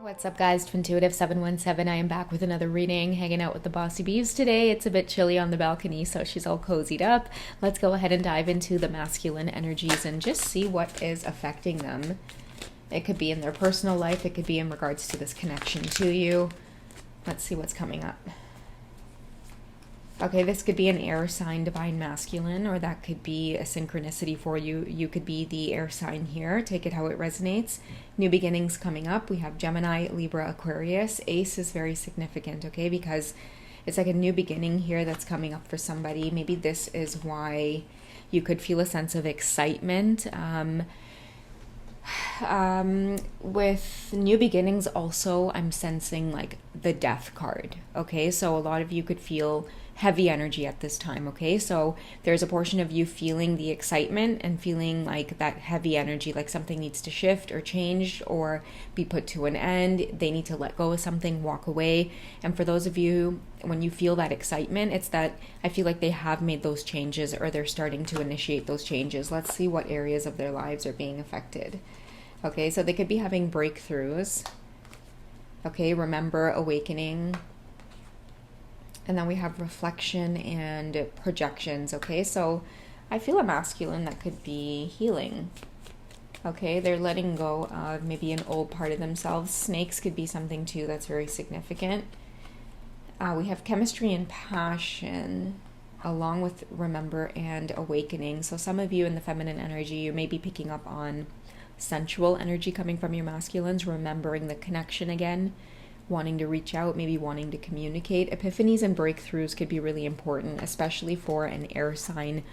What's up, guys? Twintuitive717. I am back with another reading, hanging out with the Bossy Beeves today. It's a bit chilly on the balcony, so she's all cozied up. Let's go ahead and dive into the masculine energies and just see what is affecting them. It could be in their personal life. It could be in regards to this connection to you. Let's see what's coming up. Okay, this could be an air sign, divine masculine, or that could be a synchronicity for you. You could be the air sign here. Take it how it resonates. New beginnings coming up. We have Gemini, Libra, Aquarius. Ace is very significant, okay, because it's like a new beginning here that's coming up for somebody. Maybe this is why you could feel a sense of excitement. With new beginnings also, I'm sensing like the death card, okay? So a lot of you could feel heavy energy at this time, okay? So there's a portion of you feeling the excitement and feeling like that heavy energy, like something needs to shift or change or be put to an end. They need to let go of something, walk away. And for those of you, when you feel that excitement, it's that I feel like they have made those changes or they're starting to initiate those changes. Let's see what areas of their lives are being affected. Okay, so they could be having breakthroughs. Okay, remember, awakening. And then we have reflection and projections, okay? So I feel a masculine that could be healing, okay? They're letting go of maybe an old part of themselves. Snakes could be something too that's very significant. We have chemistry and passion, along with remember and awakening. So some of you in the feminine energy, you may be picking up on sensual energy coming from your masculines, remembering the connection again, wanting to reach out, maybe wanting to communicate. Epiphanies and breakthroughs could be really important, especially for an air sign,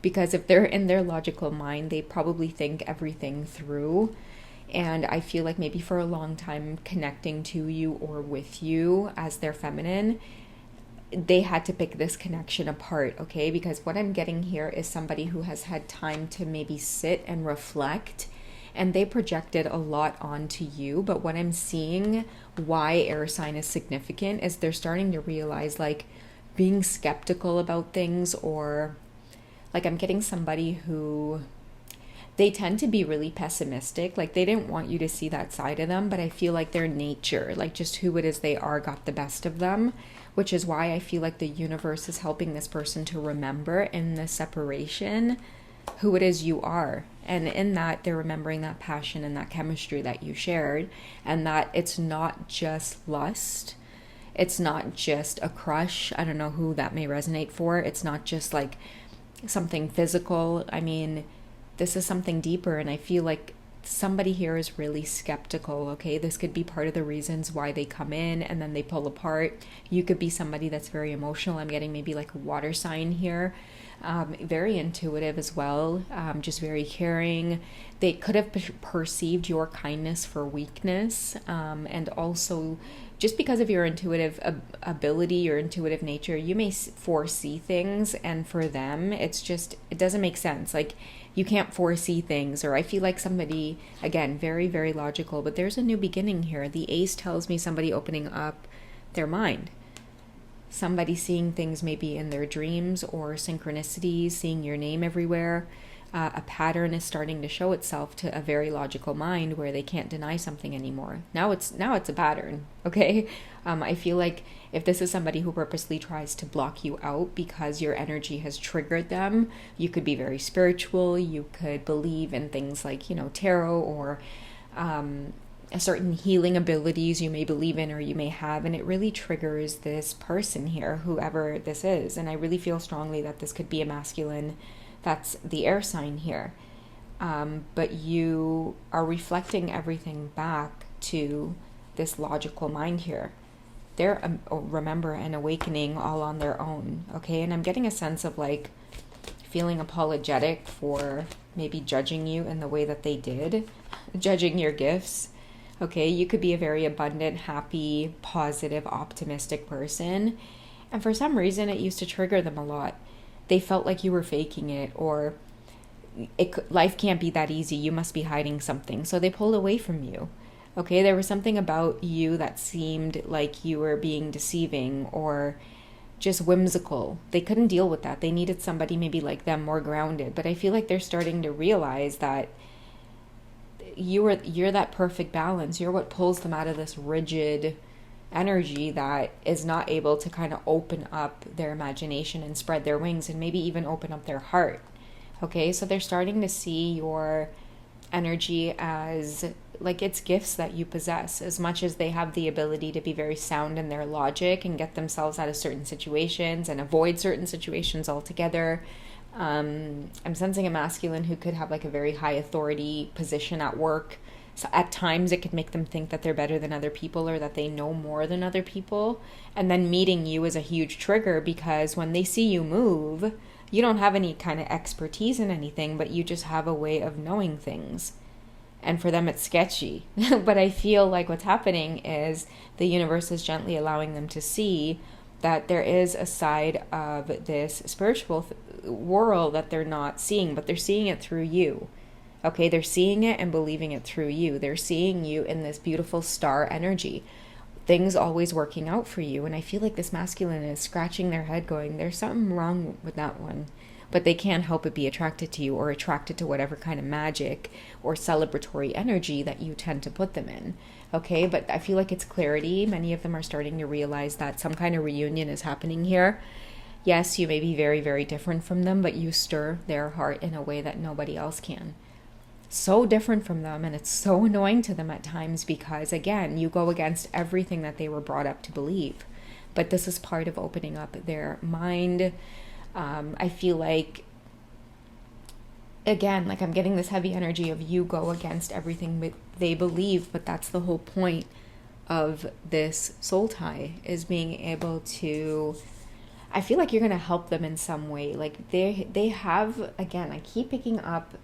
because if they're in their logical mind, they probably think everything through. And I feel like maybe for a long time connecting to you or with you as their feminine, they had to pick this connection apart, okay? Because what I'm getting here is somebody who has had time to maybe sit and reflect, and they projected a lot onto you. But what I'm seeing, why air sign is significant, is they're starting to realize like being skeptical about things, or like I'm getting somebody who they tend to be really pessimistic. Like they didn't want you to see that side of them, but I feel like their nature, like just who it is they are, got the best of them, which is why I feel like the universe is helping this person to remember in the separation who it is you are. And in that, they're remembering that passion and that chemistry that you shared, and that it's not just lust. It's not just a crush. I don't know who that may resonate for. It's not just like something physical. I mean, this is something deeper, and I feel like somebody here is really skeptical, okay? This could be part of the reasons why they come in and then they pull apart. You could be somebody that's very emotional. I'm getting maybe like a water sign here. Very intuitive as well, just very caring. They could have perceived your kindness for weakness, and also just because of your intuitive ability, your intuitive nature, you may foresee things, and for them it's just, it doesn't make sense. Like you can't foresee things. Or I feel like somebody, again, very, very logical, but there's a new beginning here. The ace tells me somebody opening up their mind. Somebody seeing things maybe in their dreams or synchronicities, seeing your name everywhere. A pattern is starting to show itself to a very logical mind where they can't deny something anymore. Now it's a pattern, okay? I feel like if this is somebody who purposely tries to block you out because your energy has triggered them, you could be very spiritual. You could believe in things like, tarot, or certain healing abilities you may believe in or you may have, and it really triggers this person here, whoever this is. And I really feel strongly that this could be a masculine that's the air sign here, but you are reflecting everything back to this logical mind here. They're remember and awakening all on their own, okay? And I'm getting a sense of like feeling apologetic for maybe judging you in the way that they did, judging your gifts. Okay, you could be a very abundant, happy, positive, optimistic person, and for some reason it used to trigger them a lot. They felt like you were faking it, or life can't be that easy, you must be hiding something, so they pulled away from you. Okay, there was something about you that seemed like you were being deceiving or just whimsical. They couldn't deal with that. They needed somebody maybe like them, more grounded. But I feel like they're starting to realize that you're that perfect balance. You're what pulls them out of this rigid energy that is not able to kind of open up their imagination and spread their wings and maybe even open up their heart. Okay, so they're starting to see your energy as like it's gifts that you possess, as much as they have the ability to be very sound in their logic and get themselves out of certain situations and avoid certain situations altogether. I'm sensing a masculine who could have like a very high authority position at work. So at times it could make them think that they're better than other people or that they know more than other people. And then meeting you is a huge trigger, because when they see you move, you don't have any kind of expertise in anything, but you just have a way of knowing things. And for them, it's sketchy. But I feel like what's happening is the universe is gently allowing them to see that there is a side of this spiritual world that they're not seeing, but they're seeing it through you. Okay, they're seeing it and believing it through you. They're seeing you in this beautiful star energy. Things always working out for you. And I feel like this masculine is scratching their head going, there's something wrong with that one. But they can't help but be attracted to you, or attracted to whatever kind of magic or celebratory energy that you tend to put them in. Okay, but I feel like it's clarity. Many of them are starting to realize that some kind of reunion is happening here. Yes, you may be very, very different from them, but you stir their heart in a way that nobody else can. So different from them, and it's so annoying to them at times, because again, you go against everything that they were brought up to believe. But this is part of opening up their mind. I feel like, again, like I'm getting this heavy energy of you go against everything they believe, but that's the whole point of this soul tie, is being able to, I feel like you're going to help them in some way. Like they have, again, I keep picking up,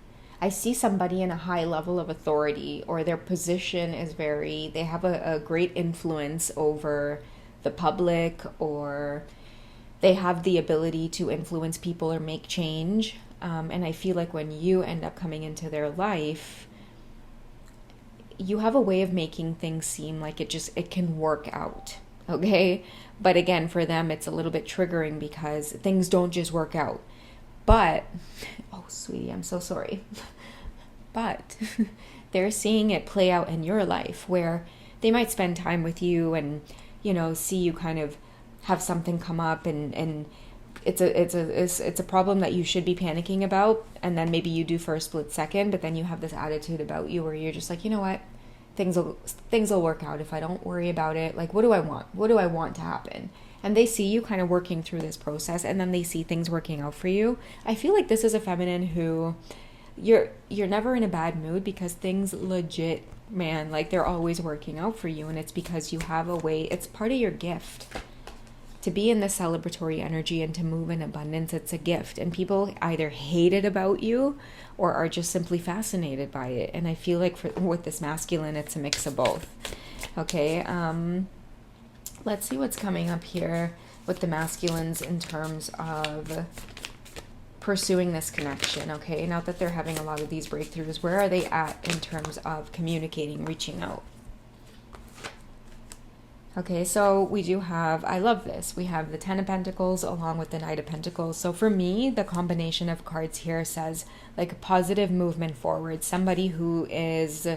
I see somebody in a high level of authority, or their position is very, they have a great influence over the public, or they have the ability to influence people or make change. And I feel like when you end up coming into their life, you have a way of making things seem like it can work out. Okay. But again, for them, it's a little bit triggering, because things don't just work out. But, oh, sweetie, I'm so sorry. But they're seeing it play out in your life, where they might spend time with you and, see you kind of have something come up, and it's a problem that you should be panicking about, and then maybe you do for a split second, but then you have this attitude about you where you're just like, you know what, things will work out if I don't worry about it. Like, what do I want? What do I want to happen? And they see you kind of working through this process, and then they see things working out for you. I feel like this is a feminine who you're never in a bad mood, because things legit, man, like they're always working out for you, and it's because you have a way, it's part of your gift. To be in the celebratory energy and to move in abundance, it's a gift. And people either hate it about you or are just simply fascinated by it. And I feel like with this masculine, it's a mix of both. Okay, let's see what's coming up here with the masculines in terms of pursuing this connection. Okay, now that they're having a lot of these breakthroughs, where are they at in terms of communicating, reaching out? Okay, so we do have, I love this, we have the Ten of Pentacles along with the Knight of Pentacles. So for me, the combination of cards here says like a positive movement forward, somebody who is,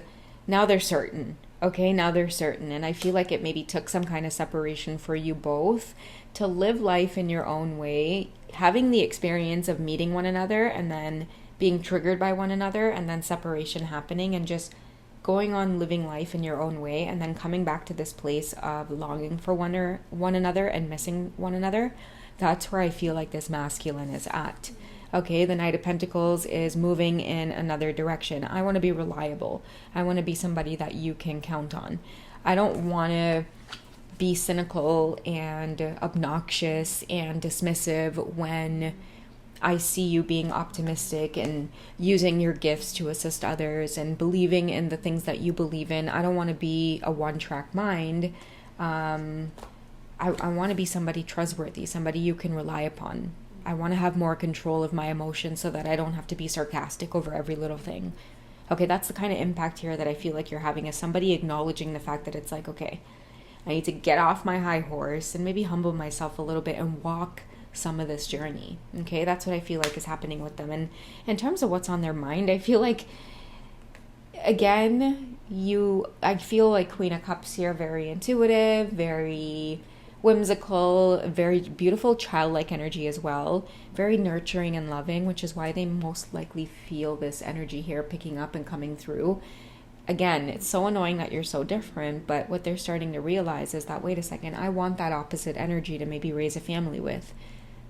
now they're certain. Okay, now they're certain. And I feel like it maybe took some kind of separation for you both to live life in your own way, having the experience of meeting one another and then being triggered by one another, and then separation happening, and just going on living life in your own way, and then coming back to this place of longing for one another and missing one another. That's where I feel like this masculine is at. Okay, the Knight of Pentacles is moving in another direction. I want to be reliable. I want to be somebody that you can count on. I don't want to be cynical and obnoxious and dismissive when I see you being optimistic and using your gifts to assist others and believing in the things that you believe in. I don't want to be a one-track mind. I want to be somebody trustworthy, somebody you can rely upon. I want to have more control of my emotions so that I don't have to be sarcastic over every little thing. Okay, that's the kind of impact here that I feel like you're having, is somebody acknowledging the fact that it's like, okay, I need to get off my high horse and maybe humble myself a little bit and walk some of this journey. Okay, that's what I feel like is happening with them. And in terms of what's on their mind, I feel like again, I feel like Queen of Cups here, very intuitive, very whimsical, very beautiful childlike energy as well, very nurturing and loving, which is why they most likely feel this energy here picking up and coming through. Again, it's so annoying that you're so different, but what they're starting to realize is that, wait a second, I want that opposite energy to maybe raise a family with.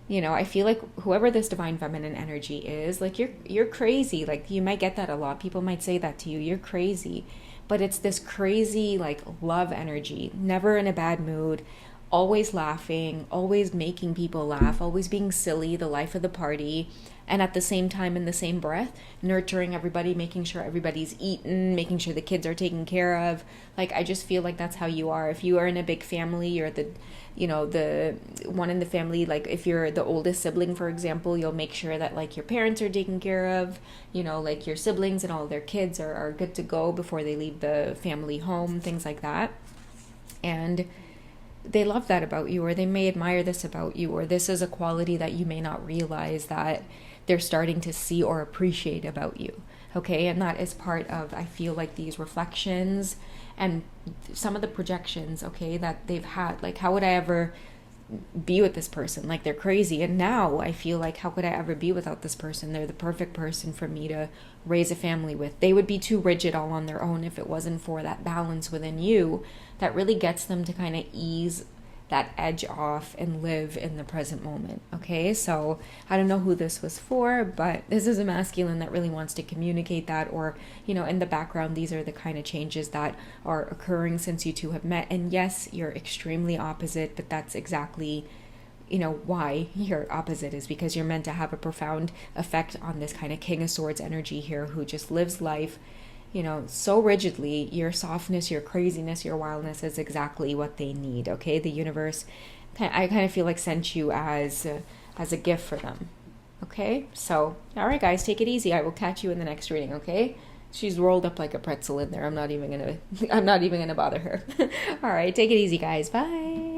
I feel like whoever this divine feminine energy is, like, you're crazy. Like, you might get that a lot. People might say that to you, you're crazy. But it's this crazy, like, love energy, never in a bad mood, always laughing, always making people laugh, always being silly, the life of the party, and at the same time, in the same breath, nurturing everybody, making sure everybody's eaten, making sure the kids are taken care of. Like, I just feel like that's how you are. If you are in a big family, you're the one in the family, like if you're the oldest sibling, for example, you'll make sure that like your parents are taken care of, like your siblings and all their kids are good to go before they leave the family home, things like that. And they love that about you, or they may admire this about you, or this is a quality that you may not realize that they're starting to see or appreciate about you. Okay, and that is part of, I feel like, these reflections and some of the projections, okay, that they've had. Like, how would I ever be with this person? Like, they're crazy. And now I feel like, how could I ever be without this person? They're the perfect person for me to raise a family with. They would be too rigid all on their own if it wasn't for that balance within you that really gets them to kind of ease that edge off and live in the present moment. Okay, so I don't know who this was for, but this is a masculine that really wants to communicate that, or in the background, these are the kind of changes that are occurring since you two have met. And yes, you're extremely opposite, but that's exactly why you're opposite, is because you're meant to have a profound effect on this kind of King of Swords energy here, who just lives life so rigidly. Your softness, your craziness, your wildness is exactly what they need. Okay, the universe, I kind of feel like, sent you as a gift for them. Okay, so all right, guys, take it easy. I will catch you in the next reading. Okay, she's rolled up like a pretzel in there. I'm not even gonna bother her. All right, take it easy, guys. Bye.